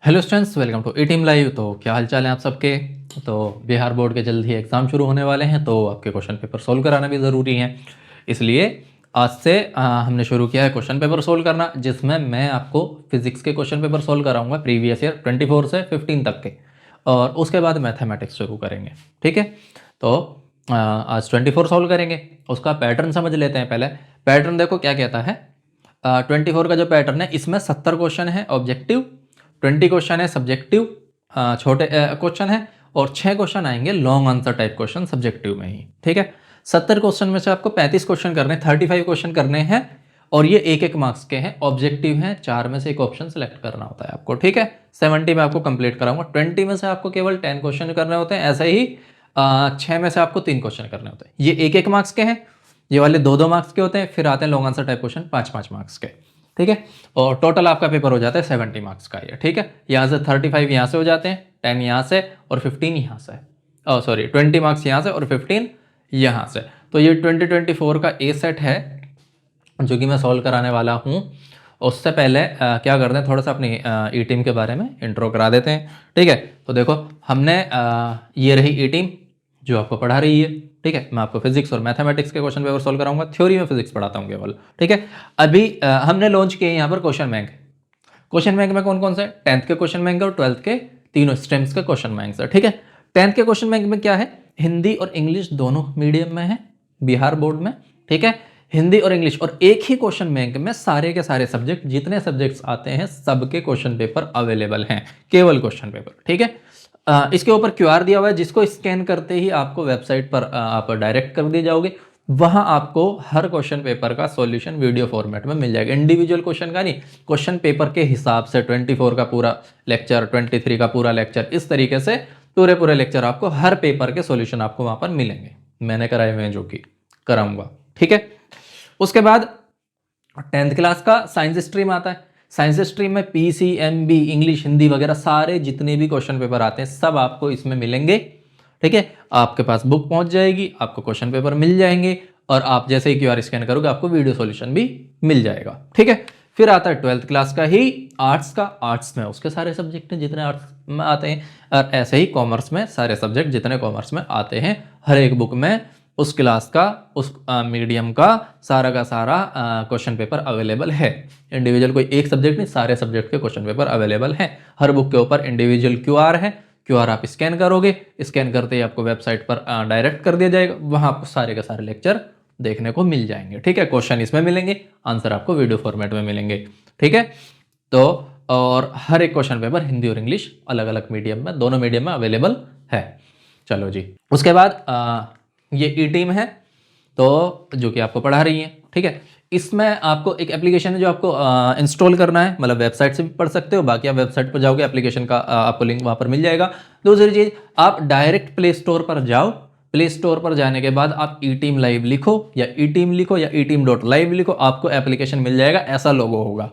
Hello students, welcome to E team live. तो क्या हाल चाल है आप सबके। तो बिहार बोर्ड के जल्द ही एग्ज़ाम शुरू होने वाले हैं, तो आपके क्वेश्चन पेपर सोल्व कराना भी ज़रूरी है। इसलिए आज से हमने शुरू किया है क्वेश्चन पेपर सोल्व करना, जिसमें मैं आपको फिजिक्स के क्वेश्चन पेपर सोल्व कराऊंगा प्रीवियस ईयर 24 से 15 तक के, और उसके बाद मैथमेटिक्स शुरू करेंगे। ठीक है, तो आज 24 सोल्व करेंगे। उसका पैटर्न समझ लेते हैं। पहले पैटर्न देखो क्या कहता है। 24 का जो पैटर्न है, इसमें 70 क्वेश्चन है ऑब्जेक्टिव, 20 क्वेश्चन है सब्जेक्टिव, छोटे क्वेश्चन है, और 6 क्वेश्चन आएंगे long answer type question subjective में ही। ठीक है, 70 क्वेश्चन में से आपको 35 क्वेश्चन करने, 35 क्वेश्चन करने हैं, और ये एक एक मार्क्स के हैं, ऑब्जेक्टिव हैं। 4 में से एक ऑप्शन सेलेक्ट करना होता है आपको। ठीक है, 70 में आपको कंप्लीट कराऊंगा। 20 में से आपको केवल 10 क्वेश्चन करने होते हैं। ऐसे ही 6 में से आपको 3 क्वेश्चन करने होते हैं। ये एक एक मार्क्स के हैं, ये वाले 2-2 मार्क्स के होते हैं। फिर आते हैं long answer type question 5-5 marks के। ठीक है, और टोटल आपका पेपर हो जाता है 70 मार्क्स का ये। ठीक है, यहाँ से 35 यहाँ से हो जाते हैं, 10 यहाँ से और 15 यहाँ से, 20 मार्क्स यहाँ से और 15 यहाँ से। तो ये 2024 का ए सेट है जो कि मैं सॉल्व कराने वाला हूँ। उससे पहले क्या करते हैं, थोड़ा सा अपनी ई टीम के बारे में इंट्रो करा देते हैं। ठीक है, तो देखो हमने ये रही ई टीम जो आपको पढ़ा रही है। ठीक है, मैं आपको फिजिक्स और मैथमेटिक्स के क्वेश्चन पेपर सॉल्व कराऊंगा। थ्योरी में फिजिक्स पढ़ाता हूँ केवल। ठीक है, अभी हमने लॉन्च किए यहाँ पर क्वेश्चन बैंक। क्वेश्चन बैंक में कौन कौन से, 10th के क्वेश्चन बैंक और 12th के तीनों स्ट्रीम्स के क्वेश्चन बैंक है। ठीक है, 10th के क्वेश्चन बैंक में क्या है, हिंदी और इंग्लिश दोनों मीडियम में है बिहार बोर्ड में। ठीक है, हिंदी और इंग्लिश, और एक ही क्वेश्चन बैंक में सारे के सारे सब्जेक्ट, जितने सब्जेक्ट्स आते हैं सबके क्वेश्चन पेपर अवेलेबल हैं, केवल क्वेश्चन पेपर। ठीक है, इसके ऊपर क्यूआर दिया हुआ है, जिसको स्कैन करते ही आपको वेबसाइट पर आप डायरेक्ट कर दिए जाओगे। वहां आपको हर क्वेश्चन पेपर का सॉल्यूशन वीडियो फॉर्मेट में मिल जाएगा। इंडिविजुअल क्वेश्चन का नहीं, क्वेश्चन पेपर के हिसाब से 24 का पूरा लेक्चर, 23 का पूरा लेक्चर, इस तरीके से पूरे लेक्चर आपको हर पेपर के सॉल्यूशन आपको वहां पर मिलेंगे। मैंने कराए हुए हैं, जो कि कराऊंगा। ठीक है, उसके बाद 10th क्लास का साइंस स्ट्रीम आता है। साइंस स्ट्रीम में PCMB, इंग्लिश, हिंदी वगैरह सारे जितने भी क्वेश्चन पेपर आते हैं सब आपको इसमें मिलेंगे। ठीक है, आपके पास बुक पहुंच जाएगी, आपको क्वेश्चन पेपर मिल जाएंगे, और आप जैसे ही क्यूआर स्कैन करोगे आपको वीडियो सॉल्यूशन भी मिल जाएगा। ठीक है, फिर आता है 12th क्लास का ही आर्ट्स का। आर्ट्स में उसके सारे सब्जेक्ट हैं जितने आर्ट्स में आते हैं, और ऐसे ही कॉमर्स में सारे सब्जेक्ट जितने कॉमर्स में आते हैं, हर एक बुक में उस क्लास का, उस मीडियम का सारा क्वेश्चन पेपर अवेलेबल है। इंडिविजुअल कोई एक सब्जेक्ट नहीं, सारे सब्जेक्ट के क्वेश्चन पेपर अवेलेबल हैं। हर बुक के ऊपर इंडिविजुअल क्यूआर है, क्यूआर आप स्कैन करोगे, स्कैन करते ही आपको वेबसाइट पर डायरेक्ट कर दिया जाएगा। वहां आपको सारे के सारे लेक्चर देखने को मिल जाएंगे। ठीक है, क्वेश्चन इसमें मिलेंगे, आंसर आपको वीडियो फॉर्मेट में मिलेंगे। ठीक है, तो और हर एक क्वेश्चन पेपर हिंदी और इंग्लिश अलग अलग मीडियम में, दोनों मीडियम में अवेलेबल है। चलो जी, उसके बाद ये ई टीम है, तो जो कि आपको पढ़ा रही है। ठीक है, इसमें आपको एक एप्लीकेशन है जो आपको इंस्टॉल करना है, मतलब वेबसाइट से भी पढ़ सकते हो, बाकी आप वेबसाइट पर जाओगे, एप्लीकेशन का आपको लिंक वहाँ पर मिल जाएगा। दूसरी चीज़, आप डायरेक्ट प्ले स्टोर पर जाओ। प्ले स्टोर पर जाने के बाद आप ई टीम लाइव लिखो, या ई टीम लिखो, या eteam.live लिखो, आपको एप्लीकेशन मिल जाएगा। ऐसा लोगो होगा।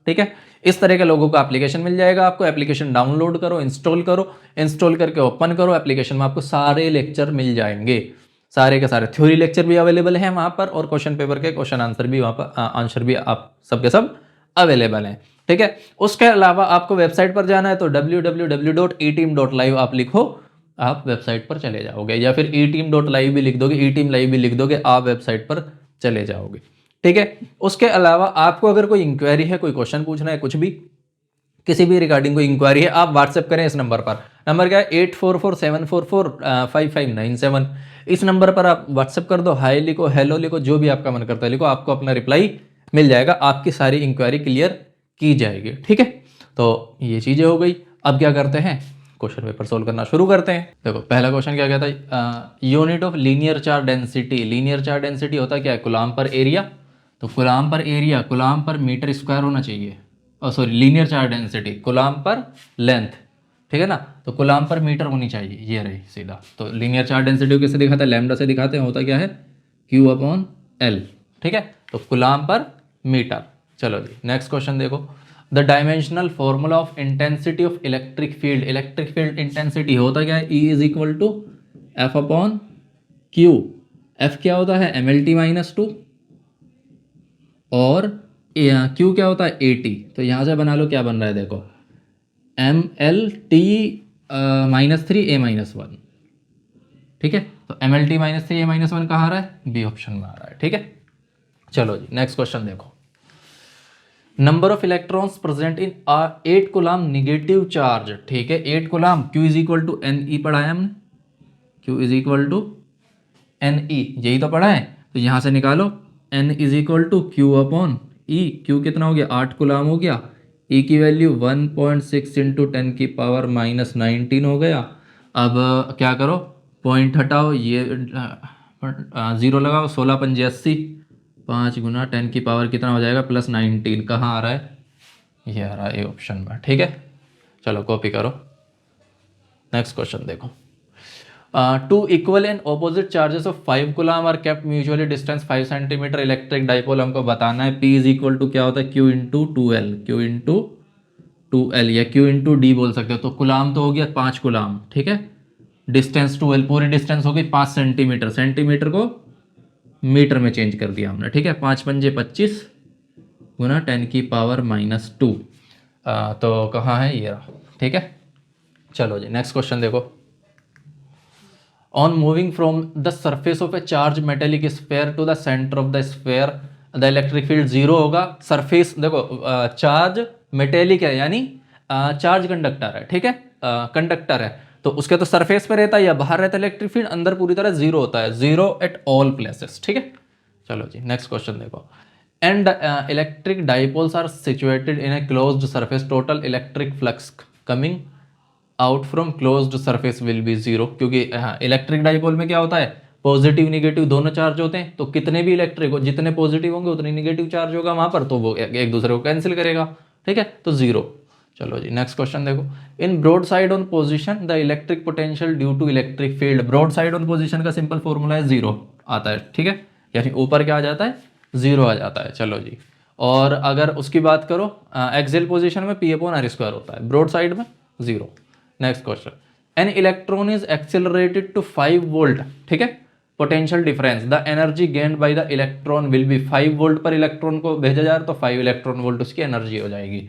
ठीक है, इस तरह के लोगों का एप्लीकेशन मिल जाएगा आपको। एप्लीकेशन डाउनलोड करो, इंस्टॉल करो, इंस्टॉल करके ओपन करो। एप्लीकेशन में आपको सारे लेक्चर मिल जाएंगे, सारे के सारे थ्योरी लेक्चर भी अवेलेबल हैं वहाँ पर, और क्वेश्चन पेपर के क्वेश्चन आंसर भी वहाँ पर, आंसर भी आप सबके सब अवेलेबल हैं। ठीक है, उसके अलावा आपको वेबसाइट पर जाना है, तो www.eteam.live आप लिखो, आप वेबसाइट पर चले जाओगे, या फिर eteam.live भी लिख दोगे, eteam live भी लिख दोगे, आप वेबसाइट पर चले जाओगे। ठीक है, उसके अलावा आपको अगर कोई इंक्वायरी है, कोई क्वेश्चन पूछना है, कुछ भी, किसी भी रिगार्डिंग कोई इंक्वायरी है, आप व्हाट्सएप करें इस नंबर पर। नंबर क्या है, 8447445597। इस नंबर पर आप व्हाट्सएप कर दो, हाय लिखो, हेलो लिखो, जो भी आपका मन करता है लिखो, आपको अपना रिप्लाई मिल जाएगा, आपकी सारी इंक्वायरी क्लियर की जाएगी। ठीक है, तो ये चीज़ें हो गई। अब क्या करते हैं, क्वेश्चन पेपर सोल्व करना शुरू करते हैं। देखो पहला क्वेश्चन क्या कहता है, unit of linear charge density. Linear charge density होता क्या है, कूलाम पर एरिया। तो कूलाम पर एरिया, कूलाम पर मीटर स्क्वायर होना चाहिए, sorry linear charge density coulomb पर लेंथ। ठीक है ना, तो कूलाम पर मीटर होनी चाहिए, ये रही सीधा। तो लीनियर चार्ज डेंसिटी को किससे दिखाते हैं, लैम्डा से दिखाते हैं। होता क्या है, Q/L। ठीक है, तो कूलाम पर मीटर। चलो जी, नेक्स्ट क्वेश्चन देखो। The dimensional formula of intensity of electric field. Electric field intensity होता क्या है, E = F/Q। F क्या होता है, mLT-2, और Q क्या होता है, AT। तो यहाँ से बना लो क्या बन रहा है, देखो MLT-3A-1, ठीक है। तो MLT-3A-1 कहाँ आ रहा है, बी ऑप्शन में आ रहा है, ठीक है। चलो जी नेक्स्ट क्वेश्चन देखो। Number of electrons present in 8 coulomb negative charge, ठीक है, 8 coulomb, Q is equal to NE पढ़ा है हमने, Q is equal to NE, यही तो पढ़ा है। तो यहाँ से निकालो N is equal to Q upon E, Q कितना हो गया, 8 कूलम हो गया, E की वैल्यू 1.6 इंटू 10⁻⁻19 हो गया। अब क्या करो, पॉइंट हटाओ, ये 0 लगाओ, 16 पंजे 80, 5 गुना 10 की पावर कितना हो जाएगा, +19, कहाँ आ रहा है, ये आ रहा है ए ऑप्शन में, ठीक है। चलो कॉपी करो, नेक्स्ट क्वेश्चन देखो। Two equal and opposite charges of 5 coulomb are kept mutually distance 5 centimetre electric dipole, हमको बताना है P इज इक्वल टू क्या होता है, Q into 2L, Q into 2L या Q इंटू D बोल सकते हो। तो कूलम तो हो गया 5 कूलम, ठीक है, डिस्टेंस 2L, पूरी डिस्टेंस हो गई 5 सेंटीमीटर, सेंटीमीटर को मीटर में चेंज कर दिया हमने, ठीक है। 5 पंजे 25 गुना 10⁻⁻2, तो कहाँ है ये रहा, ठीक है। चलो जी नेक्स्ट क्वेश्चन देखो। On moving from the surface of a charge metallic sphere to the centre of the sphere the electric field zero होगा। सरफेस देखो, चार्ज मेटेलिक है यानी चार्ज कंडक्टर है, ठीक है, कंडक्टर है, तो उसके तो सरफेस पे रहता है या बाहर रहता है इलेक्ट्रिक फील्ड, अंदर पूरी तरह जीरो होता है, जीरो एट ऑल प्लेसेस, ठीक है। चलो जी नेक्स्ट क्वेश्चन देखो। And electric dipoles are situated in a closed surface, total electric flux coming out from closed surface will be zero, क्योंकि इलेक्ट्रिक डाइपोल में क्या होता है, पॉजिटिव निगेटिव दोनों चार्ज होते हैं, तो कितने भी इलेक्ट्रिक हो, जितने पॉजिटिव होंगे उतने निगेटिव चार्ज होगा वहां पर, तो वो एक दूसरे को कैंसिल करेगा, ठीक है, तो जीरो। चलो जी नेक्स्ट क्वेश्चन देखो। In broad side on position the electric potential due to electric field, broad side on position का सिंपल फॉर्मूला है जीरो आता है, ठीक है, यानी ऊपर क्या आ जाता है, जीरो आ जाता है। चलो जी, और अगर उसकी बात करो एक्सियल पोजिशन में P/r² होता है, ब्रॉड साइड में zero. Next question, an electron is accelerated to 5 volt, ठीक है, potential difference, the energy gained by the electron will be, 5 volt पर इलेक्ट्रॉन को भेजा जा रहा है तो 5 इलेक्ट्रॉन वोल्ट उसकी एनर्जी हो जाएगी,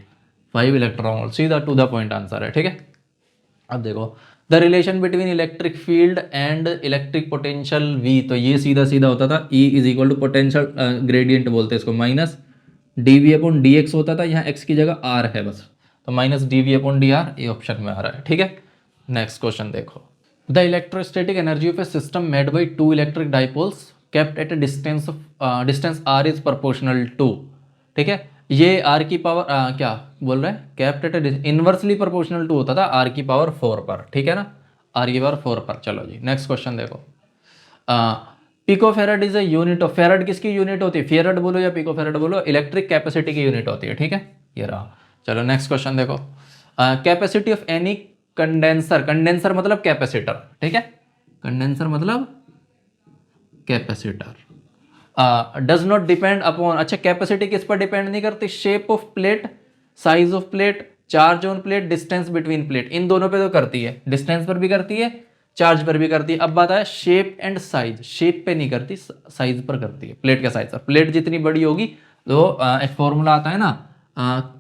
5 इलेक्ट्रॉन वोल्ट, सीधा टू द पॉइंट आंसर है, ठीक है। अब देखो the relation between electric field and electric potential V, तो ये सीधा सीधा होता था E is equal to potential gradient बोलते हैं इसको, माइनस dV/dx होता था, यहाँ x की जगह r है बस, तो माइनस dV/dr ये ऑप्शन में आ रहा है, ठीक है। नेक्स्ट क्वेश्चन देखो। The electrostatic energy of a system made by 2 electric dipoles kept at a distance r is proportional to, ठीक है, ये r की पावर क्या बोल रहा है, kept at a inversely proportional to होता था r की पावर 4 पर, ठीक है ना, r की पावर 4 पर। चलो जी नेक्स्ट क्वेश्चन देखो। Picofarad is a unit of, farad किसकी यूनिट होती है, फेराड बोलो या पिकोफेराड बोलो, इलेक्ट्रिक कैपेसिटी की यूनिट होती है, ठीक है, ये रहा। चलो नेक्स्ट क्वेश्चन देखो। Capacity of any condenser, condenser मतलब कैपेसिटर, ठीक है, कंडेंसर मतलब capacitor, does not depend upon, अच्छा कैपेसिटी किस पर डिपेंड नहीं करती, shape of plate, size of plate, charge on plate, distance between plate, इन दोनों पे तो करती है, डिस्टेंस पर भी करती है, चार्ज पर भी करती है। अब बात है शेप एंड साइज, शेप पे नहीं करती, साइज पर करती है, प्लेट के साइज पर, प्लेट जितनी बड़ी होगी तो एक फॉर्मूला आता है ना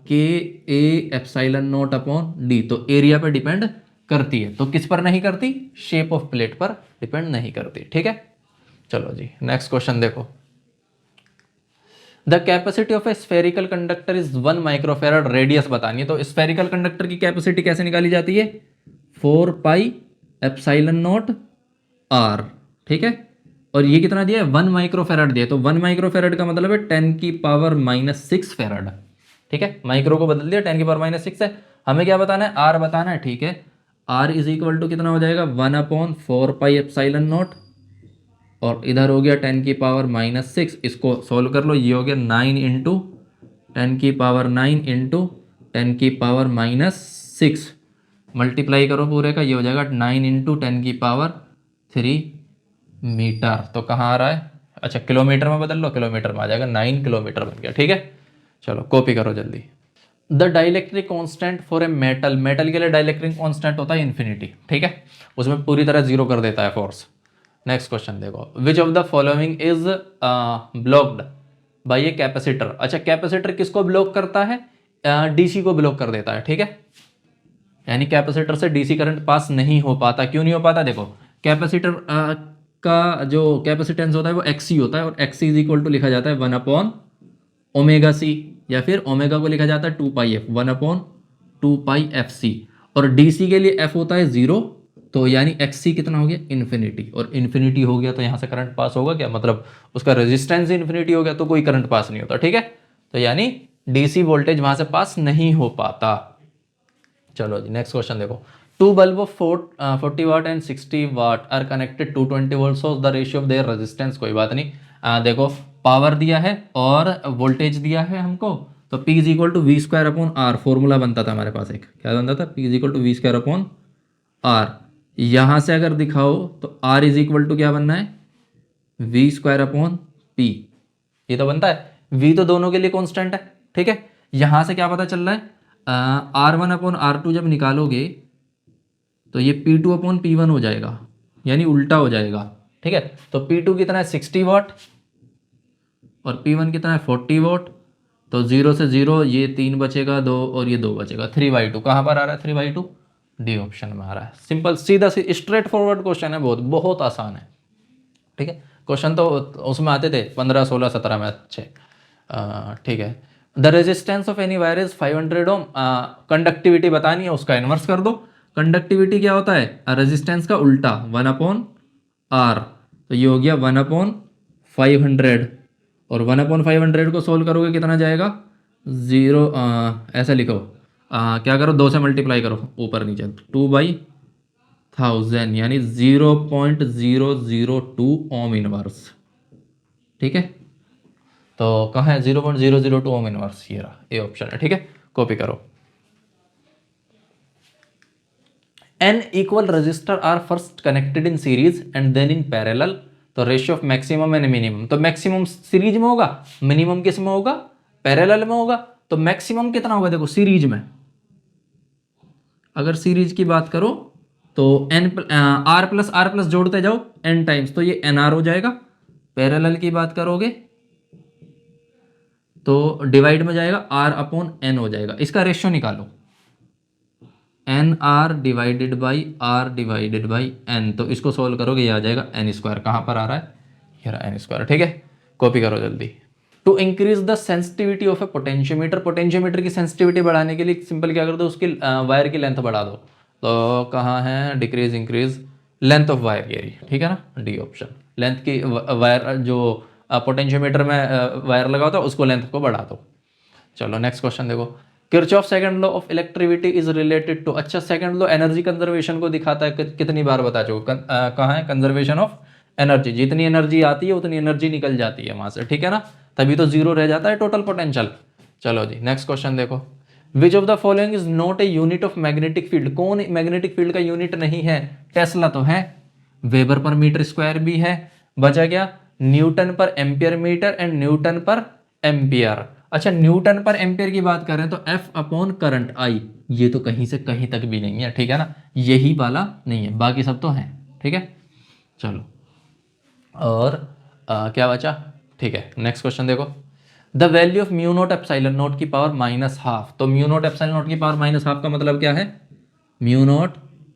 K/A∈0 अपॉन D, तो एरिया पे डिपेंड करती है, तो किस पर नहीं करती, शेप ऑफ प्लेट पर डिपेंड नहीं करती, ठीक है। चलो जी नेक्स्ट क्वेश्चन देखो। The capacity of A spherical conductor is 1 microfarad, radius बतानी है, तो स्फेरिकल कंडक्टर की कैपेसिटी कैसे निकाली जाती है, 4πε0 r, ठीक है, और ये कितना दिया है, 1 माइक्रोफेराड दिया, तो 1 माइक्रोफेराड का मतलब है 10⁻⁻6 फेराड, ठीक है, माइक्रो को बदल दिया, 10⁻⁻6 है, हमें क्या बताना है, r बताना है, ठीक है, r इज इक्वल टू कितना हो जाएगा, 1/4πε0, और इधर हो गया 10⁻⁻6, इसको सोल्व कर लो, ये हो गया 9 इंटू 10⁻9 इंटू 10⁻6, मल्टीप्लाई करो पूरे का, ये हो जाएगा 9 इंटू 10⁻3 मीटर, तो कहाँ आ रहा है, अच्छा किलोमीटर में बदल लो, किलोमीटर में आ जाएगा, 9 किलोमीटर बन गया, ठीक है। चलो कॉपी करो जल्दी। The dielectric constant for a metal, metal के लिए डाइलेक्ट्रिक कांस्टेंट होता है इन्फिनिटी, ठीक है, उसमें पूरी तरह जीरो कर देता है फोर्स। नेक्स्ट क्वेश्चन देखो। Which of the following is blocked by a capacitor, अच्छा कैपेसिटर किसको ब्लॉक करता है, डीसी को ब्लॉक कर देता है, ठीक है, यानी कैपेसिटर से डीसी करंट पास नहीं हो पाता। क्यों नहीं हो पाता? देखो, कैपेसिटर का जो कैपेसिटेंस होता है वो एक्सी होता है, और एक्सी इज इक्वल टू लिखा जाता है 1/ओमेगा सी, या फिर ओमेगा को लिखा जाता है 2πf, 1/2πfc। और डीसी के लिए एफ होता है 0, तो यानी एक्सी कितना हो गया? इन्फिनिटी। और इन्फिनिटी हो गया तो यहाँ से करंट पास होगा क्या? मतलब उसका रेजिस्टेंस इन्फिनिटी हो गया तो कोई करंट पास नहीं होता। ठीक है, तो यानी डीसी वोल्टेज वहां से पास नहीं हो पाता। चलो जी, नेक्स्ट क्वेश्चन देखो। Two bulb of 40 watt and 60 watt are connected 220 volt, so the ratio of their resistance. कोई बात नहीं, देखो पावर दिया है और वोल्टेज दिया है हमको, तो P is equal to V square upon R. Formula बनता था हमारे पास, एक क्या बनता था? P is equal to V square upon R. यहाँ से अगर दिखाओ तो R इज इक्वल टू क्या बनना है? V square upon P. ये तो बनता है, V तो दोनों के लिए कॉन्स्टेंट है। ठीक है, यहाँ से क्या पता चल रहा है? R1 अपॉन R2 जब निकालोगे तो ये P2 अपॉन P1 हो जाएगा, यानी उल्टा हो जाएगा। ठीक है, तो P2 कितना है? 60 वाट, और P1 कितना है? 40 वाट। तो 0 से 0, ये 3 बचेगा 2, और ये 2 बचेगा 3/2। कहाँ पर आ रहा है 3/2? डी ऑप्शन में आ रहा है। सिंपल सीधा स्ट्रेट फॉरवर्ड क्वेश्चन है, बहुत बहुत आसान है। ठीक है, क्वेश्चन तो उसमें आते थे 15, 16, 17 में अच्छे। ठीक है, the resistance of any wire is 500 ohm. Conductivity बतानी है, उसका इन्वर्स कर दो। कंडक्टिविटी क्या होता है? रेजिस्टेंस का उल्टा, 1/r। तो ये हो गया 1/500, और 1/500 को सोल्व करोगे कितना जाएगा? 0। ऐसा लिखो, क्या करो, 2 से मल्टीप्लाई करो ऊपर नीचे, 2/1000, यानी 0.002 ओम इनवर्स। ठीक है, तो कहाँ है 0.002 ओम इनवर्स? ये रहा, ए ऑप्शन है। ठीक है, कॉपी करो। n equal resistor are first connected in series and then in parallel, तो ratio of maximum and minimum. तो मैक्सिमम सीरीज में होगा, मिनिमम किस में होगा? पैरेलल में होगा। तो मैक्सिमम कितना होगा? देखो सीरीज में, अगर सीरीज की बात करो तो आर प्लस जोड़ते जाओ n टाइम्स, तो ये nr हो जाएगा। पैरेलल की बात करोगे तो डिवाइड में जाएगा, r अपॉन n हो जाएगा। इसका रेशियो निकालो, nr divided by r divided by n। तो इसको सोल्व करोगे, ये आ जाएगा n²। कहाँ पर आ रहा है? ये रहा n²। ठीक है, कॉपी करो जल्दी। To increase the sensitivity of a potentiometer, potentiometer की सेंसिटिविटी बढ़ाने के लिए सिंपल क्या कर दो, उसकी वायर की लेंथ बढ़ा दो। तो कहाँ है? Decrease increase length of wire area. ठीक है ना, डी ऑप्शन। लेंथ की वायर जो पोटेंशियोमीटर में वायर लगा होता है उसको लेंथ को बढ़ा दो। चलो नेक्स्ट क्वेश्चन देखो। Kirchhoff second law of electricity is related to. अच्छा, सेकंड लॉ एनर्जी कंजर्वेशन को दिखाता है, कितनी बार बता चुका। कहाँ है? Conservation of energy. जितनी एनर्जी आती है उतनी एनर्जी निकल जाती है वहां से। ठीक है ना, तभी तो 0 रह जाता है टोटल पोटेंशियल। चलो जी, नेक्स्ट क्वेश्चन देखो। Which of the following is not a unit of magnetic field. कौन मैग्नेटिक फील्ड का यूनिट नहीं है? टेस्ला तो है, वेबर पर मीटर स्क्वायर भी है, बचा क्या? न्यूटन पर एम्पियर मीटर एंड न्यूटन पर एम्पियर। अच्छा, न्यूटन पर एम्पियर की बात करें तो F अपॉन करंट I, ये तो कहीं से कहीं तक भी नहीं है। ठीक है ना, यही वाला नहीं है, बाकी सब तो हैं। ठीक है, चलो और क्या बचा? ठीक है, नेक्स्ट क्वेश्चन देखो। The value of mu naught epsilon not की पावर -12। तो म्यू नॉट एप्सिलॉन नॉट की पावर -12 का मतलब क्या है? म्यू नॉट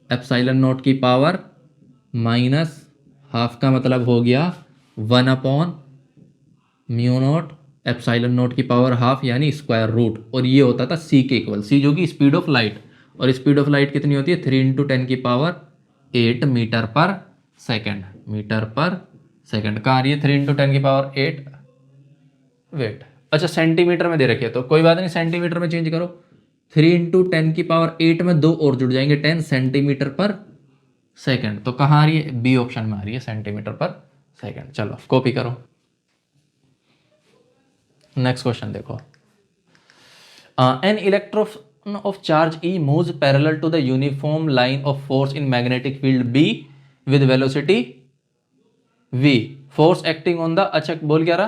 एप्सिलॉन नॉट की पावर -12 का मतलब हो गया 1 upon mu not epsilon not की पावर हाफ, यानी स्क्वायर रूट। और ये होता था c के इक्वल, c जो कि स्पीड ऑफ लाइट, और स्पीड ऑफ लाइट कितनी होती है? 3 × 10 की पावर 8 मीटर पर सेकेंड। मीटर पर सेकेंड कहाँ आ रही है? 3 × 10 की पावर 8। वेट, अच्छा सेंटीमीटर में दे रखी है तो कोई बात नहीं, सेंटीमीटर में चेंज करो। 3 × 10 की पावर 8 में 2 और जुड़ जाएंगे, 10 सेंटीमीटर पर सेकेंड। तो कहाँ आ रही है? बी ऑप्शन में आ रही है, सेंटीमीटर पर सेकेंड। चलो कॉपी करो। नेक्स्ट क्वेश्चन देखो। An electron of charge E moves parallel to the uniform line of force in magnetic field B with velocity V. Force acting on the, अच्छा बोल क्या रहा?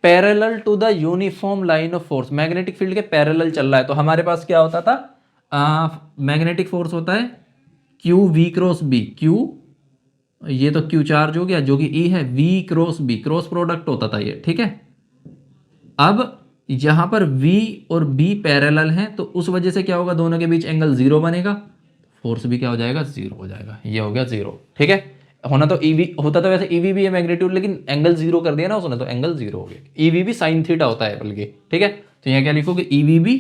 Parallel to the uniform line of force. Magnetic field के parallel चल रहा है, तो हमारे पास क्या होता था? मैग्नेटिक फोर्स होता है Q V cross B। Q, ये तो Q चार्ज हो गया जो कि E है, V cross B, cross product होता था ये। ठीक है, अब यहाँ पर V और B पैरेलल हैं, तो उस वजह से क्या होगा, दोनों के बीच एंगल 0 बनेगा, फोर्स भी क्या हो जाएगा, 0 हो जाएगा। ये हो गया 0, ठीक है। होना तो EV होता, तो वैसे EV भी है मैग्नीट्यूड, लेकिन एंगल 0 कर दिया ना उसने, तो एंगल 0 हो गया। EV भी साइन थीटा होता है बल्कि, ठीक है। तो यहाँ क्या लिखोगे, EV भी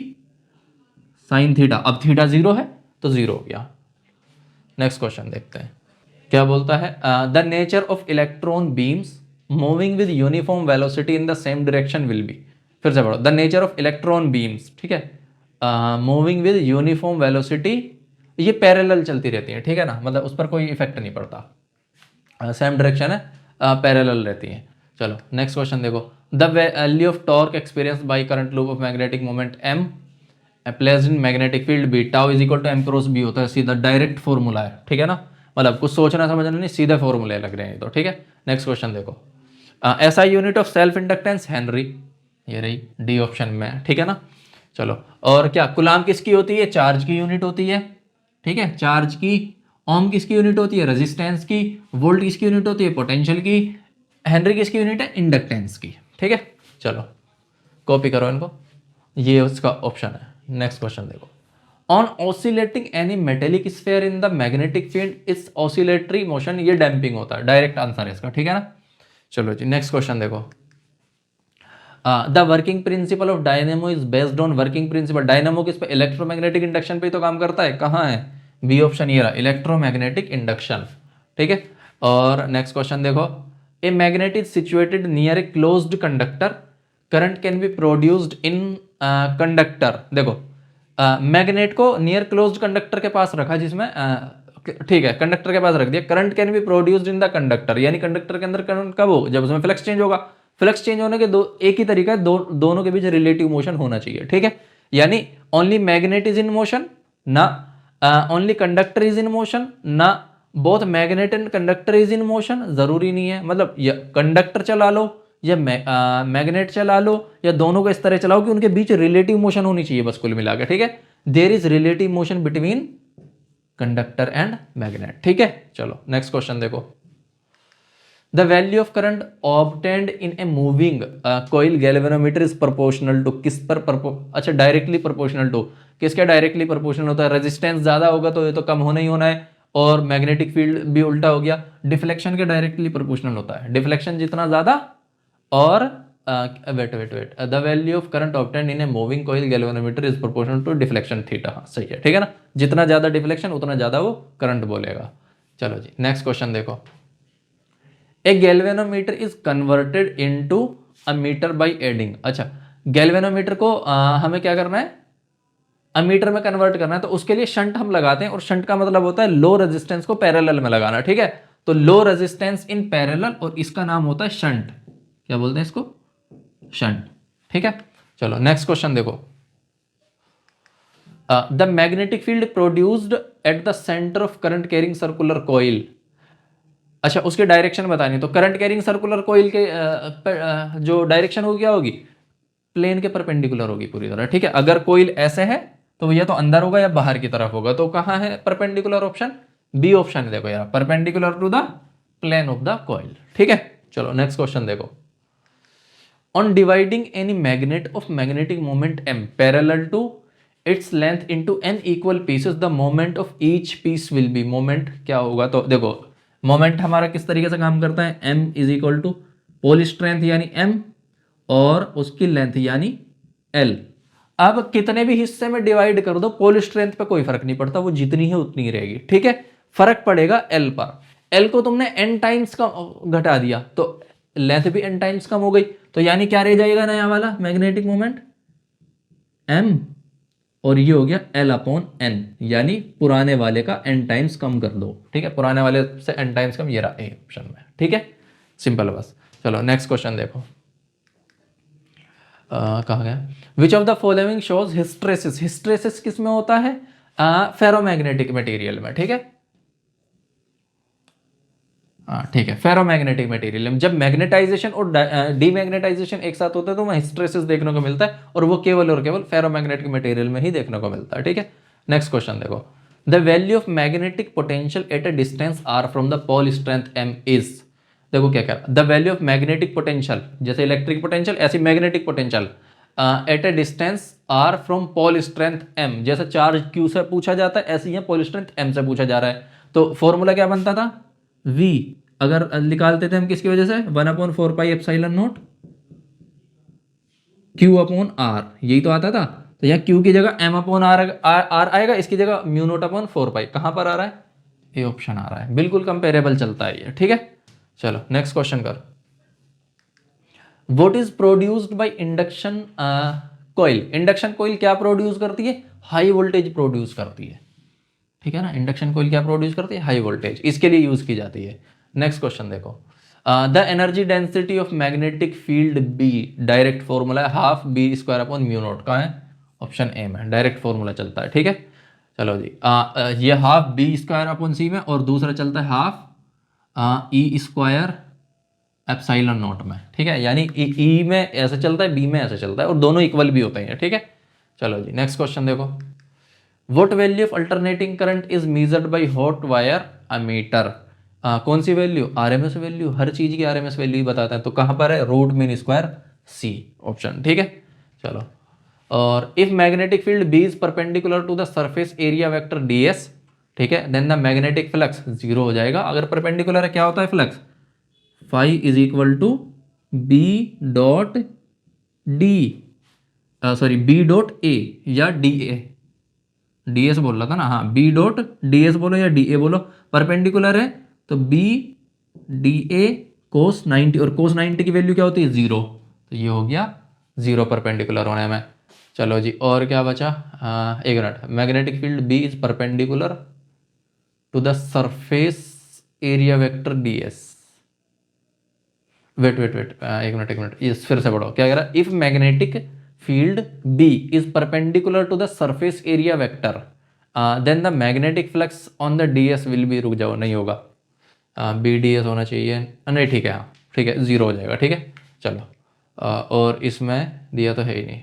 साइन थीटा, अब थीटा 0 है तो 0 हो गया। नेक्स्ट क्वेश्चन देखते हैं क्या बोलता है। The nature of electron beams moving with uniform velocity in the same direction will be. फिर से पढ़ो, the nature of electron beams, ठीक है, मूविंग विद यूनिफॉर्म वेलोसिटी, ये पैरेलल चलती रहती है, ठीक है ना, मतलब उस पर कोई इफेक्ट नहीं पड़ता, सेम डायरेक्शन है, पैरेलल रहती है। चलो नेक्स्ट क्वेश्चन देखो, the value of torque experience by current loop of magnetic moment m placed in magnetic field B, tau is equal to m cross B होता है, सीधा डायरेक्ट फॉर्मूला है, ठीक है ना, मतलब कुछ सोचना समझना नहीं, सीधे फॉर्मूले लग रहे हैं तो, ठीक है। नेक्स्ट क्वेश्चन देखो, SI unit of self inductance Henry, ये रही डी ऑप्शन में, ठीक है ना। चलो, और क्या कुलाम किसकी होती है, चार्ज की यूनिट होती है, ठीक है, चार्ज की। ओम किसकी यूनिट होती है, रेजिस्टेंस की। वोल्ट किसकी यूनिट होती है, पोटेंशियल की। हेनरी किसकी यूनिट है, इंडक्टेंस की, ठीक है। चलो कॉपी करो इनको, ये उसका ऑप्शन है। नेक्स्ट क्वेश्चन देखो, on oscillating any metallic sphere in the magnetic field it's oscillatory motion, ये डैम्पिंग होता है, डायरेक्ट आंसर है इसका, ठीक है ना। चलो जी नेक्स्ट क्वेश्चन देखो, the working principle of dynamo is based on working principle, dynamo किस पे, इलेक्ट्रोमैग्नेटिक इंडक्शन पे तो काम करता है, कहाँ है, बी ऑप्शन ये रहा, इलेक्ट्रोमैग्नेटिक इंडक्शन, ठीक है। और नेक्स्ट क्वेश्चन देखो, a magnet is situated near a closed conductor, current can be produced in conductor. देखो मैग्नेट को नियर क्लोज्ड कंडक्टर के पास रखा, जिसमें ठीक है, कंडक्टर के पास रख दिया, current can be produced in the conductor, यानी कंडक्टर के अंदर करंट कब हो, जब उसमें फ्लक्स चेंज होगा। फ्लक्स चेंज होने के एक ही तरीका है, दोनों के बीच रिलेटिव मोशन होना चाहिए, ठीक है। यानी only magnet is in motion, ना only conductor is in motion, ना both magnet and conductor is in motion, जरूरी नहीं है, मतलब या कंडक्टर चला लो या मैग्नेट चला लो, या दोनों को इस तरह चलाओ कि उनके बीच रिलेटिव मोशन होनी चाहिए, बस कुल मिला के, ठीक है। There is relative motion between conductor and magnet, ठीक है। चलो नेक्स्ट क्वेश्चन देखो, the value of current obtained in a moving coil galvanometer is proportional to, किस पर अच्छा डायरेक्टली प्रोपोर्शनल टू, किसके डायरेक्टली प्रोपोर्शनल होता है, रेजिस्टेंस ज्यादा होगा तो ये तो कम होना ही होना है, और मैग्नेटिक फील्ड भी उल्टा हो गया, डिफ्लेक्शन के डायरेक्टली प्रोपोर्शनल होता है, डिफ्लेक्शन जितना ज्यादा, और wait the value of current obtained in a moving coil galvanometer is proportional to deflection theta, हाँ सही है, ठीक है ना, जितना ज्यादा डिफ्लेक्शन उतना ज्यादा वो करंट बोलेगा। चलो जी नेक्स्ट क्वेश्चन देखो, a galvanometer is converted into a meter by adding. अच्छा गैल्वेनोमीटर को हमें क्या करना है, अमीटर में कन्वर्ट करना है, तो उसके लिए शंट हम लगाते हैं, और शंट का मतलब होता है लो रेजिस्टेंस को पैरेलल में लगाना, ठीक है। तो लो रेजिस्टेंस इन पैरेलल, और इसका नाम होता है शंट, क्या बोलते हैं इसको, शंट, ठीक है। चलो नेक्स्ट क्वेश्चन देखो, the magnetic field produced at the centre of current carrying circular coil, अच्छा उसके डायरेक्शन बतानी, तो करंट कैरिंग सर्कुलर कॉइल के जो डायरेक्शन होगी क्या होगी, प्लेन के परपेंडिकुलर होगी पूरी तरह, ठीक है। अगर कॉइल ऐसे है तो या तो अंदर होगा या बाहर की तरफ होगा, तो कहाँ है परपेंडिकुलर, ऑप्शन बी ऑप्शन है, देखो यार, perpendicular to the plane of the coil, ठीक है। चलो नेक्स्ट क्वेश्चन देखो, on dividing any magnet of magnetic moment m parallel to its length into n equal pieces the moment of each piece will be, moment क्या होगा, तो देखो moment हमारा किस तरीके से काम करता है, m is equal to pole strength यानी m, और उसकी लेंथ यानी l। अब कितने भी हिस्से में डिवाइड कर दो, पोल स्ट्रेंथ पे कोई फर्क नहीं पड़ता, वो जितनी है उतनी ही रहेगी, ठीक है। फर्क पड़ेगा l पर, l को तुमने n टाइम्स का घटा दिया तो लेंथ भी n टाइम्स कम हो गई, तो यानी क्या रह जाएगा नया वाला मैग्नेटिक मोमेंट m, और ये हो गया L अपॉन n, यानी पुराने वाले का n टाइम्स कम कर दो, ठीक है, पुराने वाले से n टाइम्स कम, ये रहा ए ऑप्शन में, ठीक है, सिंपल बस। चलो नेक्स्ट क्वेश्चन देखो, कहाँ गया, which of the following shows hysteresis, hysteresis किस में होता है, फेरोमैग्नेटिक मटेरियल में, ठीक है, हाँ ठीक है, फेरोमैग्नेटिक मटेरियल, जब मैग्नेटाइजेशन और डीमैग्नेटाइजेशन एक साथ होता है तो वहाँ हिस्ट्रेसिस देखने को मिलता है, और वो केवल और केवल फेरोमैग्नेटिक मटेरियल में ही देखने को मिलता है, ठीक है। नेक्स्ट क्वेश्चन देखो, the value of magnetic potential at a distance r from the pole strength m is, देखो क्या कह रहा है, the value of magnetic potential, जैसे इलेक्ट्रिक पोटेंशियल ऐसी magnetic potential at a distance R from pole strength M. जैसे charge Q से पूछा जाता है ऐसे ही पोल स्ट्रेंथ एम से पूछा जा रहा है। तो फॉर्मूला क्या बनता था, v अगर निकालते थे हम किसकी वजह से, 1/4πε0 q अपॉन आर, यही तो आता था। तो यहाँ q की जगह m अपॉन आर आएगा, इसकी जगह μ0/4π। कहाँ पर आ रहा है, ये ऑप्शन आ रहा है, बिल्कुल कंपेरेबल चलता है ये, ठीक है। चलो नेक्स्ट क्वेश्चन कर। What is produced by induction coil. Induction coil क्या प्रोड्यूस करती है, हाई वोल्टेज प्रोड्यूस करती है, ठीक है ना। इंडक्शन कॉइल क्या प्रोड्यूस करती है, हाई वोल्टेज, इसके लिए यूज की जाती है। नेक्स्ट क्वेश्चन देखो, the energy density of magnetic field B, direct formula है half B square upon mu naught का है, ऑप्शन ए में डायरेक्ट फॉर्मूला चलता है, ठीक है। चलो जी, ये हाफ बी स्क्वायर अपॉन सी में, और दूसरा चलता है half E square epsilon not में, ठीक है। यानी ई में ऐसे चलता है, बी में ऐसे चलता है, और दोनों इक्वल भी होते हैं, ठीक है। चलो जी नेक्स्ट क्वेश्चन देखो, what value of alternating current is measured by hot wire ammeter. कौन सी वैल्यू, आरएमएस वैल्यू, हर चीज की आरएमएस वैल्यू ही बताता है। तो कहाँ पर है, root mean square C, option, ठीक है। चलो, और if magnetic field B is perpendicular to the surface area vector ds, ठीक है, then the magnetic flux zero हो जाएगा। अगर परपेंडिकुलर है क्या होता है flux, phi is equal to B dot D, sorry B dot A या डी ए, डी एस बोल रहा था ना, हाँ बी डॉट डी एस बोलो या डी ए बोलो। परपेंडिकुलर है तो बी डी ए कोस 90, और कोस 90 की वैल्यू क्या होती है, जीरो। तो ये हो गया जीरो परपेंडिकुलर होने में। चलो जी, और क्या बचा, एक minute, magnetic field B is perpendicular to the surface area vector D S. Wait एक मिनट, ये फिर से पढ़ो, क्या कह रहा है, if magnetic field B is perpendicular to the surface area vector then the magnetic flux on the D S will be, रुक जाओ नहीं होगा, बी डी एस होना चाहिए, नहीं ठीक है, हाँ ठीक है, जीरो हो जाएगा, ठीक है। चलो, और इसमें दिया तो है ही नहीं,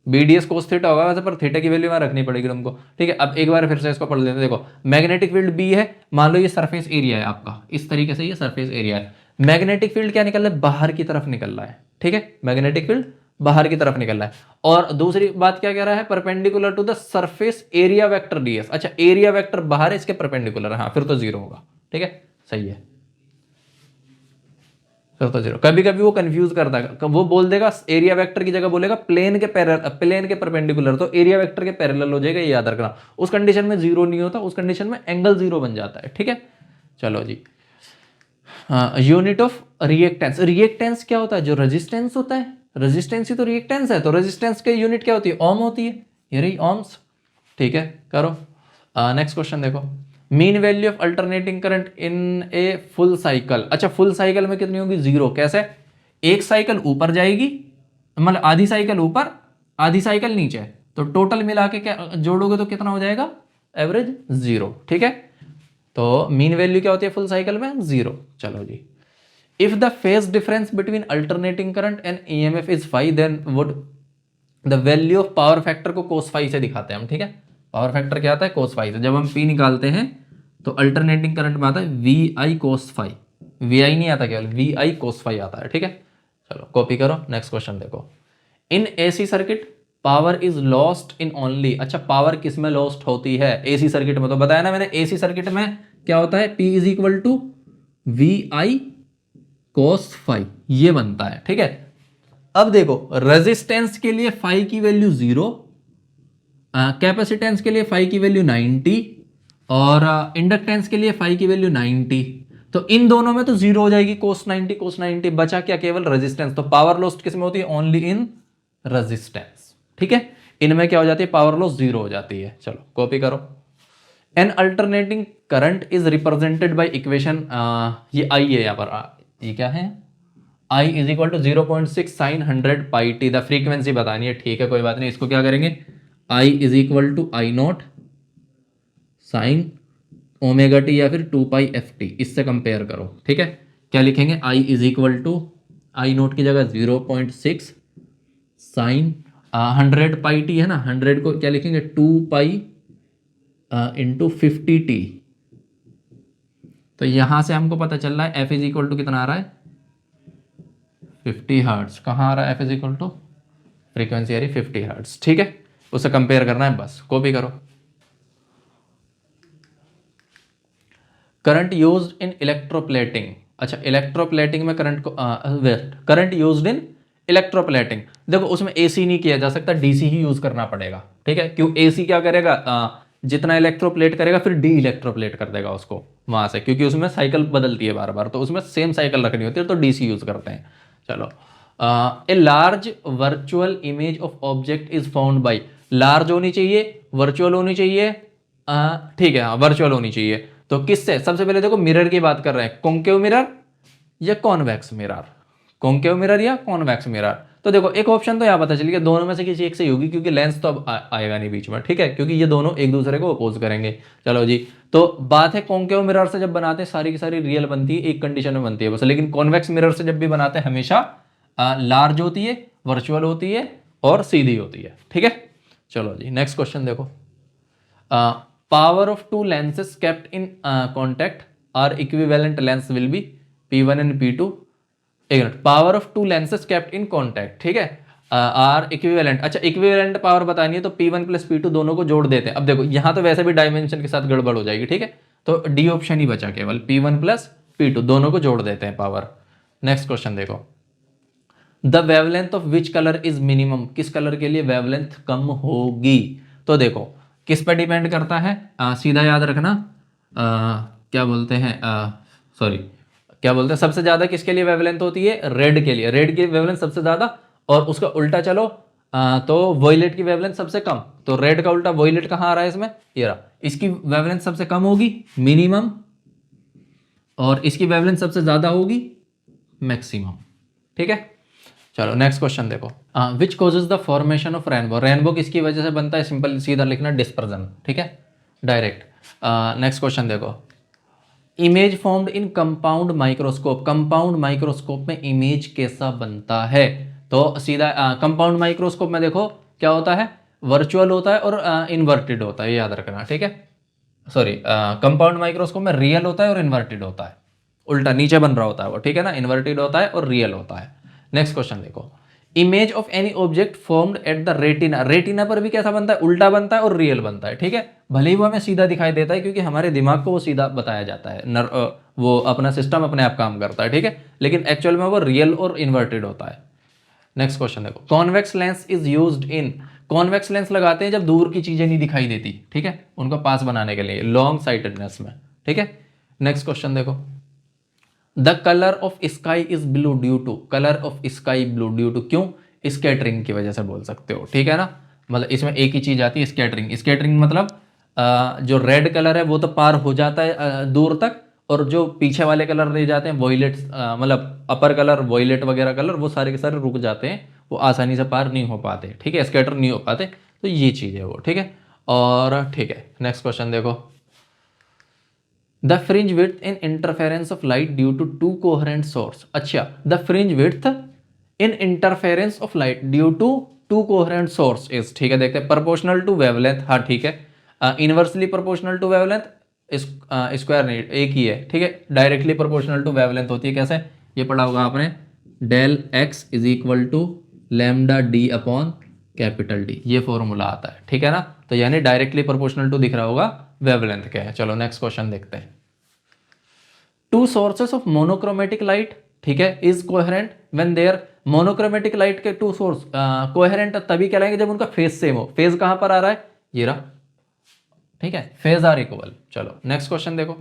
B D S cos theta होगा वैसे, पर थीटा की वैल्यू वहाँ रखनी पड़ेगी तुमको, ठीक है। अब एक बार फिर से इसको पढ़ लेते हैं। देखो, मैग्नेटिक फील्ड बी है, मान लो ये सरफेस एरिया है आपका, इस तरीके से ये सरफेस एरिया है। मैग्नेटिक फील्ड क्या निकल रहा है, बाहर की तरफ निकल रहा है, ठीक है, मैग्नेटिक फील्ड बाहर की तरफ निकल रहा है। और दूसरी बात क्या कह रहा है, perpendicular to the surface area vector DS. अच्छा, एरिया वेक्टर बाहर है, इसके परपेंडिकुलर है, हाँ फिर तो जीरो होगा, ठीक है, सही है, फिर तो जीरो। कभी कभी वो कंफ्यूज करता है, वो बोल देगा एरिया वेक्टर की जगह बोलेगा प्लेन के परपेंडिकुलर, तो एरिया वेक्टर के पैरेलल हो जाएगा, ये याद रखना। उस कंडीशन में जीरो नहीं होता, उस कंडीशन में एंगल जीरो बन जाता है, ठीक है। चलो जी, यूनिट ऑफ रिएक्टेंस। रिएक्टेंस क्या होता है, जो रेजिस्टेंस होता है, रेजिस्टेंस ही तो रिएक्टेंस है। तो रेजिस्टेंस की यूनिट क्या होती है, ओम होती है, ये रही ओम्स, ठीक है। करो नेक्स्ट क्वेश्चन देखो, mean value of alternating current in a full cycle. अच्छा, फुल साइकिल में कितनी होगी, जीरो। कैसे, एक साइकिल ऊपर जाएगी, मतलब आधी साइकिल ऊपर आधी साइकिल नीचे, तो टोटल मिला के क्या जोड़ोगे तो कितना हो जाएगा, एवरेज जीरो, ठीक है। तो मीन वैल्यू क्या होती है फुल साइकिल में, जीरो। चलो जी, if the phase difference between alternating current and EMF is phi, then would the value of power factor को कोस फाई से दिखाते हैं हम, ठीक है। पावर फैक्टर क्या आता है, कोस फाई से। जब हम पी निकालते हैं तो अल्टरनेटिंग करंट में आता है V I cos phi, V I नहीं आता, केवल वी आई कोस फाई आता है, ठीक है। चलो कॉपी करो, नेक्स्ट क्वेश्चन देखो, in AC circuit power is lost in only. अच्छा, पावर किस में लॉस्ट होती है, एसी सर्किट में। तो बताया ना मैंने, एसी सर्किट में क्या होता है, P is equal to V I cos phi, ये बनता है, ठीक है। अब देखो, रेजिस्टेंस के लिए फाई की वैल्यू जीरो, कैपेसिटेंस के लिए फाई की वैल्यू 90, और इंडक्टेंस के लिए फाई की वैल्यू 90। तो इन दोनों में तो जीरो हो जाएगी, कोस 90 बचा क्या, केवल रेजिस्टेंस। तो पावर लॉस्ट किस में होती है, ओनली इन रेजिस्टेंस, ठीक है। इनमें क्या हो जाती है, पावर लॉस जीरो हो जाती है। चलो कॉपी करो, an alternating current is represented by equation, ये आई है यहाँ पर, ये क्या है, I is equal to 0.6 sine 100 pi T. The frequency बतानी है, ठीक है, कोई बात नहीं। इसको क्या करेंगे, I is equal to I naught sine omega T या फिर 2 पाई एफ टी, इससे कंपेयर करो, ठीक है। क्या लिखेंगे, I is equal to I naught की जगह 0.6 साइन 100 पाई टी है ना, 100 को क्या लिखेंगे, 2 पाई इंटू 50 टी। तो यहां से हमको पता चल रहा है एफ इज इक्वल टू कितना आ रहा है, 50 हर्ट्ज। कहाँ आ रहा है, f is equal to frequency आ रही 50 हर्ट्ज, ठीक है, उसे कंपेयर करना है, बस कॉपी करो। करंट यूज्ड इन इलेक्ट्रोप्लेटिंग, अच्छा इलेक्ट्रोप्लेटिंग में करंट को करंट यूज्ड इन इलेक्ट्रोप्लेटिंग, देखो उसमें एसी नहीं किया जा सकता, डीसी ही यूज करना पड़ेगा, ठीक है, क्यों, एसी क्या करेगा, जितना इलेक्ट्रोप्लेट करेगा फिर डी इलेक्ट्रोप्लेट कर देगा उसको वहां से, क्योंकि उसमें साइकिल बदलती है बार बार, तो उसमें सेम साइकिल रखनी होती है, तो डीसी यूज करते हैं। चलो, a large virtual image of object is found by, large होनी चाहिए, वर्चुअल होनी चाहिए, ठीक है, हाँ वर्चुअल होनी चाहिए, तो किससे, सबसे पहले देखो मिरर की बात कर रहे हैं, कॉन्केव मिरर या कॉन्वेक्स मिरर, कॉन्केव मिरर या कॉन्वेक्स मिरर, तो देखो एक ऑप्शन तो यहाँ पता चल गया, दोनों में से किसी एक से ही होगी, क्योंकि लेंस तो अब आएगा नहीं बीच में, ठीक है, क्योंकि ये दोनों एक दूसरे को अपोज करेंगे। चलो जी, तो बात है कॉन्केव मिरर से जब बनाते हैं सारी की सारी रियल बनती है, एक कंडीशन में बनती है बस, लेकिन कॉन्वेक्स मिरर से जब भी बनाते हैं हमेशा लार्ज होती है, वर्चुअल होती है और सीधी होती है, ठीक है। चलो जी, नेक्स्ट क्वेश्चन देखो, power of two lenses kept in contact are equivalent lens will be P1 and P2, एक minute, power of two lenses kept in contact, ठीक है, आर इक्विवेलेंट, अच्छा इक्विवेलेंट पावर बतानी है तो P1 प्लस P2 दोनों को जोड़ देते हैं, अब देखो यहाँ तो वैसे भी डायमेंशन के साथ गड़बड़ हो जाएगी, ठीक है, तो डी ऑप्शन ही बचा, केवल P1 प्लस P2 दोनों को जोड़ देते हैं पावर। नेक्स्ट क्वेश्चन देखो, the wavelength of which colour is minimum, किस कलर के लिए वेवलेंथ कम होगी, तो देखो किस पर डिपेंड करता है, सीधा याद रखना, क्या बोलते हैं, सॉरी क्या बोलते हैं, सबसे ज्यादा किसके लिए वेवलेंथ होती है, रेड के लिए, रेड की वेवलेंथ सबसे ज्यादा, और उसका उल्टा चलो तो वॉयलेट की वेवलेंथ सबसे कम, तो रेड का उल्टा वॉयलेट कहाँ आ रहा है इसमें, ये रहा, इसकी वेवलेंथ सबसे कम होगी मिनिमम, और इसकी वेवलेंथ सबसे ज्यादा होगी मैक्सिमम, ठीक है। चलो नेक्स्ट क्वेश्चन देखो, which causes the formation of rainbow, rainbow किसकी वजह से बनता है, सिंपल सीधा लिखना डिस्पर्जन, ठीक है, डायरेक्ट। नेक्स्ट क्वेश्चन देखो, image formed in compound microscope, compound microscope में इमेज कैसा बनता है, तो सीधा कंपाउंड माइक्रोस्कोप में देखो क्या होता है, वर्चुअल होता है और इन्वर्टेड होता है, ये याद रखना, ठीक है, सॉरी कंपाउंड माइक्रोस्कोप में रियल होता है और इन्वर्टेड होता है, उल्टा नीचे बन रहा होता है वो, ठीक है ना, इन्वर्टेड होता है और रियल होता है। नेक्स्ट क्वेश्चन देखो, image of any object formed at the retina, retina पर भी कैसा बनता है, उल्टा बनता है और रियल बनता है, ठीक है, भले ही वो हमें सीधा दिखाई देता है क्योंकि हमारे दिमाग को वो सीधा बताया जाता है, वो अपना सिस्टम अपने आप काम करता है, ठीक है, लेकिन एक्चुअल में वो रियल और इन्वर्टेड होता है। नेक्स्ट क्वेश्चन देखो, convex lens is used in, convex lens लगाते हैं जब दूर की चीजें नहीं दिखाई देती, ठीक है, उनको पास बनाने के लिए, लॉन्ग साइटेडनेस में, ठीक है। नेक्स्ट क्वेश्चन देखो, the colour of sky is blue due to, colour of sky blue due to, क्यों, स्कैटरिंग की वजह से बोल सकते हो, ठीक है ना, मतलब इसमें एक ही चीज आती है स्कैटरिंग, स्कैटरिंग मतलब जो रेड कलर है वो तो पार हो जाता है दूर तक, और जो पीछे वाले कलर रह जाते हैं वॉयलेट, मतलब अपर कलर वॉयलेट वगैरह कलर, वो सारे के सारे रुक जाते हैं, वो आसानी से पार नहीं हो पाते, ठीक है, स्कैटर नहीं हो पाते, तो ये चीज़ है वो, ठीक है। और ठीक है, नेक्स्ट क्वेश्चन देखो, the fringe width in interference of light due to two coherent source, अच्छा the fringe width in interference of light due to two coherent source is, ठीक है, देखते हैं, प्रोपोर्शनल टू वेवलेंथ, हाँ ठीक है, inversely proportional to wavelength, square नहीं एक ही है, ठीक है, डायरेक्टली प्रोपोर्शनल टू वेवलेंथ होती है, कैसे, ये पढ़ा होगा आपने, del X is equal to lambda D upon capital D, ये फॉर्मूला आता है, ठीक है ना, तो यानी डायरेक्टली प्रोपोर्शनल टू दिख रहा होगा वेवलेंथ के है। चलो नेक्स्ट क्वेश्चन देखते हैं, two sources of monochromatic light, ठीक है, is coherent when there, monochromatic light के टू सोर्स कोहेरेंट तभी कहलाएंगे जब उनका फेज सेम हो, फेज कहां पर आ रहा है, ये रहा, ठीक है, फेज आर इक्वल। चलो नेक्स्ट क्वेश्चन देखो,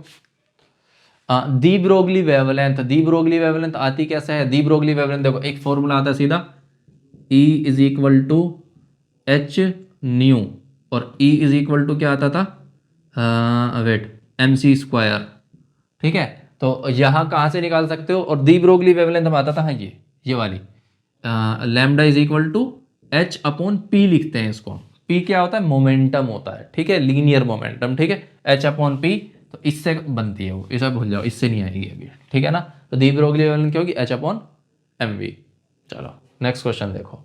दी ब्रोगली वेवलेंथ, दी ब्रोगली वेवलेंथ आती कैसे है, दी ब्रोगली वेवलेंथ देखो एक फॉर्मूला आता है सीधा, E is equal to H nu, और E इज इक्वल टू क्या आता था, वेट MC स्क्वायर, ठीक है, तो यहाँ कहाँ से निकाल सकते हो, और दी ब्रोगली वेवलेंथ हम आता था, हाँ ये वाली, lambda is equal to H upon P लिखते हैं इसको, P क्या होता है, मोमेंटम होता है, ठीक है, लीनियर मोमेंटम, ठीक है, H अपॉन P, तो इससे बनती है वो, इसे भूल जाओ, इससे नहीं आएगी अभी, ठीक है ना, तो दी ब्रोगली वेवलेंथ क्या होगी, H अपॉन MV। चलो नेक्स्ट क्वेश्चन देखो,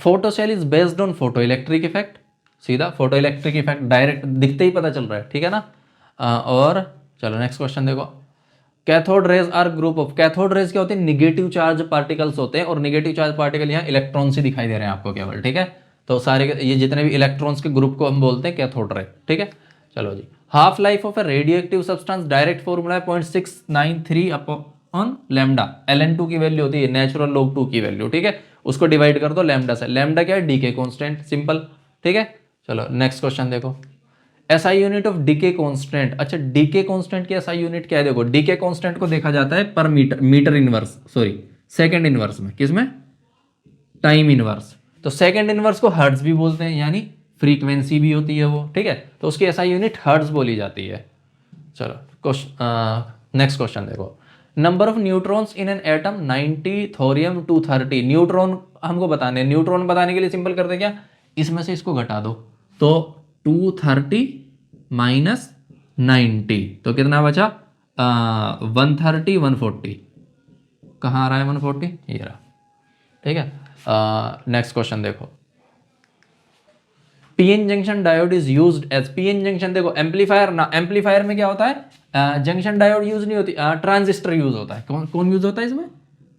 photo cell is based on photo electric effect, सीधा फोटो इलेक्ट्रिक इफेक्ट डायरेक्ट दिखते ही पता चल रहा है, ठीक है ना, और चलो नेक्स्ट क्वेश्चन देखो, cathode rays are group of, cathode rays क्या होते हैं, निगेटिव चार्ज पार्टिकल्स होते हैं, और निगेटिव चार्ज पार्टिकल यहाँ इलेक्ट्रॉन्स ही दिखाई दे रहे हैं आपको केवल, ठीक है। तो सारे ये जितने भी इलेक्ट्रॉन्स के ग्रुप को हम बोलते हैं कैथोड रे, ठीक है। चलो जी, half life of a radioactive substance, direct formula है 0.693 अपॉन लैम्डा, ln2 की वैल्यू होती है नेचुरल log 2 की वैल्यू, ठीक है। उसको डिवाइड कर दो लैम्डा से, लैम्डा क्या है, डीके कांस्टेंट, सिंपल, ठीक है। चलो नेक्स्ट क्वेश्चन देखो, SI unit of decay constant. अच्छा, डीके कांस्टेंट की एसआई यूनिट क्या है, देखो डीके कांस्टेंट को देखा जाता है पर metre, metre inverse, sorry second inverse में, किसमें, टाइम इनवर्स। तो सेकंड इनवर्स को हर्ट्ज भी बोलते हैं, यानी फ्रीक्वेंसी भी होती है वो, ठीक है। तो उसकी एसआई यूनिट हर्ट्ज बोली जाती है। चलो नेक्स्ट क्वेश्चन देखो, number of neutrons in an atom 90 thorium 230। Neutron हमको बताने, न्यूट्रॉन बताने के लिए सिंपल करते क्या, इसमें से इसको घटा दो, तो 230 माइनस 90, तो कितना बचा, 130 140, कहाँ आ रहा है 140, ये रहा, ठीक है। नेक्स्ट क्वेश्चन देखो, PN junction diode is used as, PN junction देखो एम्पलीफायर ना, एम्पलीफायर में क्या होता है, जंक्शन डायोड यूज नहीं होती, ट्रांजिस्टर यूज होता है। कौन कौन यूज होता है इसमें,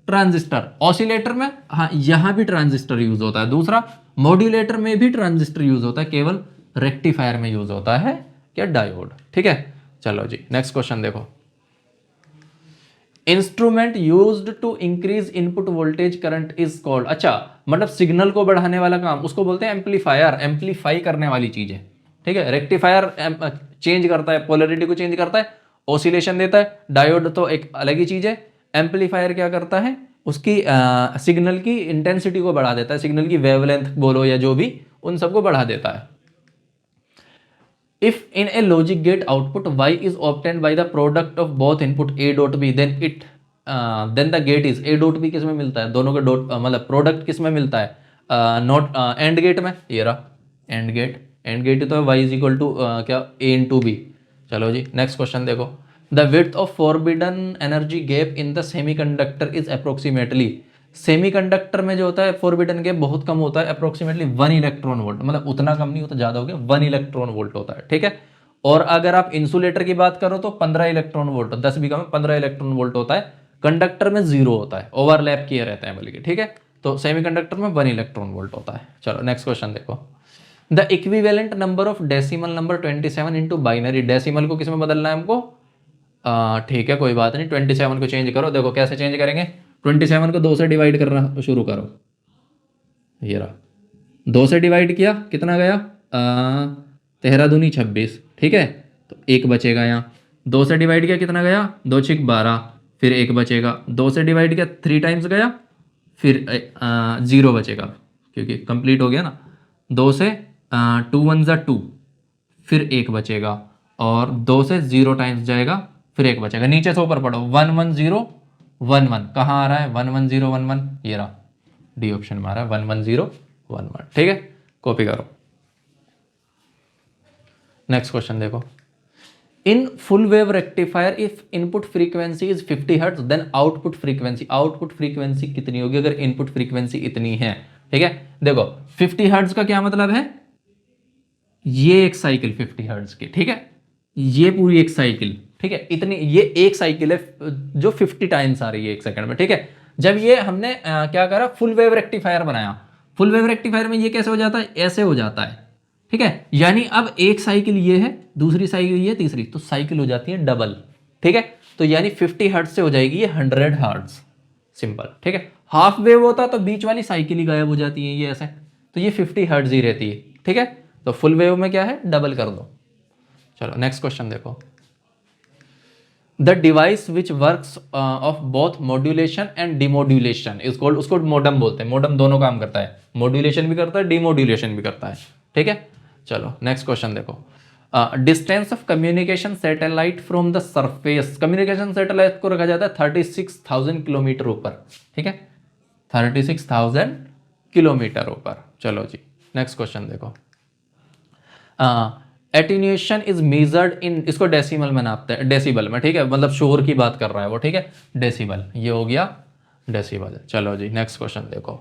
ट्रांजिस्टर। ऑसिलेटर में, हाँ यहाँ भी ट्रांजिस्टर यूज होता है। दूसरा, मॉड्यूलेटर में भी ट्रांजिस्टर यूज होता है, केवल रेक्टिफायर में यूज होता है क्या, डायोड, ठीक है। चलो जी नेक्स्ट क्वेश्चन देखो, instrument used to increase input voltage current is called. अच्छा, मतलब सिग्नल को बढ़ाने वाला काम, उसको बोलते हैं एम्पलीफायर, एम्पलीफाई करने वाली चीज है, ठीक है। रेक्टिफायर चेंज करता है, पोलैरिटी को चेंज करता है, ऑसिलेशन देता है। डायोड तो एक अलग ही चीज है। एम्पलीफायर क्या करता है, उसकी सिग्नल की इंटेंसिटी को बढ़ा देता है, सिग्नल की वेवलेंथ बोलो या जो भी, उन सबको बढ़ा देता है। If in a logic gate output y is obtained by the product of both input a dot b, then the gate is a dot b किस में मिलता है, दोनों का डॉट मतलब प्रोडक्ट किस में मिलता है, नॉट एंड गेट में, ये रहा एंड गेट, एंड गेट तो है y इज इक्वल टू क्या, a इंटू बी। चलो जी नेक्स्ट क्वेश्चन देखो, the width of forbidden energy gap in the semiconductor is approximately, semiconductor में जो होता है फॉरबिडन गैप बहुत कम होता है, अप्रोक्सीमेटली 1 इलेक्ट्रॉन वोल्ट, मतलब उतना कम नहीं होता, ज्यादा हो गया, 1 इलेक्ट्रॉन वोल्ट होता है, ठीक है। और अगर आप इंसुलेटर की बात करो तो 15 इलेक्ट्रॉन वोल्ट, 10 भी कम है, 15 इलेक्ट्रॉन वोल्ट होता है। कंडक्टर में 0 होता है, ओवरलैप किए रहते हैं बल्कि, ठीक है। तो सेमीकंडक्टर में 1 इलेक्ट्रॉन वोल्ट होता है। चलो नेक्स्ट क्वेश्चन देखो, the equivalent number of decimal number 27 into binary, decimal को किस में बदलना है हमको, ठीक है कोई बात नहीं, 27 को चेंज करो, देखो कैसे चेंज करेंगे, 27 को 2 से डिवाइड करना शुरू करो, ये रहा 2 से डिवाइड किया, कितना गया, 13 दूनी 26, ठीक है। तो 1 बचेगा यहाँ, 2 से डिवाइड किया कितना गया, 2 6 12, फिर 1 बचेगा, 2 से डिवाइड किया 3 टाइम्स गया, फिर 0 बचेगा क्योंकि कंप्लीट हो गया ना। 2 से 2 1 ज़ा 2, फिर 1 बचेगा, और 2 से 0 टाइम्स जाएगा, फिर 1 बचेगा। नीचे से ऊपर पढ़ो, 1 1 0 1 1, कहाँ आ रहा है 1 1 0 1 1, ये रहा डी ऑप्शन में आ रहा है 1 1 0 1 1, ठीक है। कॉपी करो। नेक्स्ट क्वेश्चन देखो, in full wave rectifier if input frequency is 50 hertz then output frequency कितनी होगी अगर इनपुट फ्रीक्वेंसी इतनी है, ठीक है। देखो 50 हर्ट्ज का क्या मतलब है, ये एक साइकिल 50 हर्ट्ज की, ठीक है, ये पूरी एक साइकिल, ठीक है, इतनी, ये एक साइकिल है जो 50 टाइम्स आ रही है 1 सेकंड में, ठीक है। जब ये हमने क्या करा, फुल वेव रेक्टिफायर बनाया, फुल वेव रेक्टिफायर में ये कैसे हो जाता है, ऐसे हो जाता है, ठीक है। यानी अब एक साइकिल ये है, दूसरी साइकिल ये, तीसरी, तो साइकिल हो जाती है डबल, ठीक है। तो यानी 50 हर्ट्ज से हो जाएगी ये 100 हर्ट्ज, सिंपल, ठीक है। हाफ वेव होता तो बीच वाली साइकिल ही गायब हो जाती है, ये ऐसे, तो ये 50 हर्ट्ज ही रहती है, ठीक है। तो फुल वेव में क्या है, डबल कर दो। चलो नेक्स्ट क्वेश्चन देखो, the device which works of both modulation and demodulation is called, उसको मोडम बोलते हैं। मोडम दोनों काम करता है, मॉड्यूलेशन भी करता है, डिमोड्यूलेशन भी करता है, ठीक है। चलो नेक्स्ट क्वेश्चन देखो, distance of communication satellite from the surface, communication satellite को रखा जाता है 36,000 किलोमीटर ऊपर, ठीक है, 36,000 किलोमीटर ऊपर। चलो जी नेक्स्ट क्वेश्चन देखो, एटीन्यूएशन इज मेजर्ड इन, इसको डेसिमल में नापते हैं, डेसिबल में, ठीक है, मतलब शोर की बात कर रहा है वो, ठीक है, डेसिबल, ये हो गया डेसिबल। चलो जी नेक्स्ट क्वेश्चन देखो,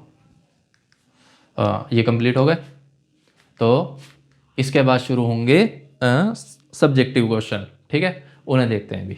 ये कंप्लीट हो गए, तो इसके बाद शुरू होंगे सब्जेक्टिव क्वेश्चन, ठीक है, उन्हें देखते हैं भी।